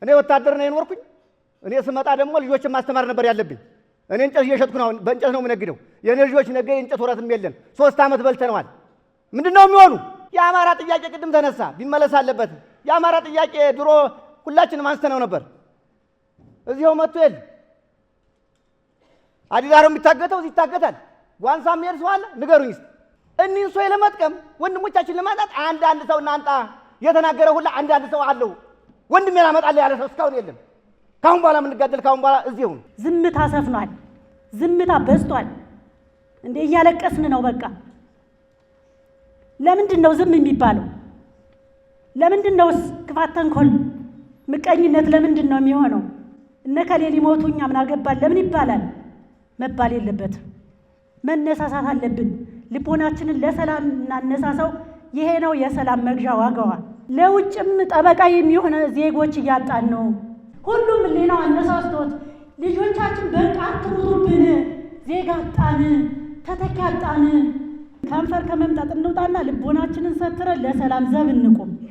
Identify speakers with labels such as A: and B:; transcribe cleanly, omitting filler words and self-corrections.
A: እኔ ወታደር ነኝ የኖርኩኝ። እኔ ስመጣ ደግሞ ልጆችን ማስተማር ነበር ያለብኝ። እኔ እንጨት እየሸጥኩ ነው፣ በእንጨት ነው የምነግደው። የኔ ልጆች ነገ እንጨት ወራትም የለን 3 ዓመት በልተነዋል። ምንድነው የሚሆኑ? የአማራ ጥያቄ ቅድም ተነሳ፣ ቢመለስ አለበት። የአማራ ጥያቄ ድሮ ሁላችንም አንስተነው ነበር። እዚያው መጥቶ የለ አዲዳሮ የሚታገተው ይታገታል። ጓንሳ የሚሄድ ሰው አለ? ንገሩኝ እስኪ። እኒህን ሰው ለመጥቀም ወንድሞቻችን ለማጣት አንድ ሰው እናንጣ የተናገረ ሁላ አንድ ሰው አለው። ወንድም ያላመጣልህ ያለ ሰው እስካሁን የለም። ካሁን በኋላ የምንጋደል ካሁን በኋላ እዚሁ
B: ዝምታ ሰፍኗል። ዝምታ በዝቷል። እንዴ እያለቀስን ነው። በቃ ለምንድን ነው ዝም የሚባለው? ለምንድን ነው ክፋት፣ ተንኮል፣ ምቀኝነት ለምንድን ነው የሚሆነው? እነከሌ ሊሞቱ እኛ ምን አገባን ለምን ይባላል? መባል የለበትም። መነሳሳት አለብን። ልቦናችንን ለሰላም እናነሳሳው። ይሄ ነው የሰላም መግዣ ዋጋዋ። ለውጭም ጠበቃ የሚሆነ ዜጎች እያጣን ነው። ሁሉም ሌላው አነሳስቶት ልጆቻችን በቃ አትሙቱብን፣ ዜጋ አጣን፣ ተተኪ አጣን። ከንፈር ከመምጣት እንውጣና ልቦናችንን ሰትረን ለሰላም ዘብ እንቁም።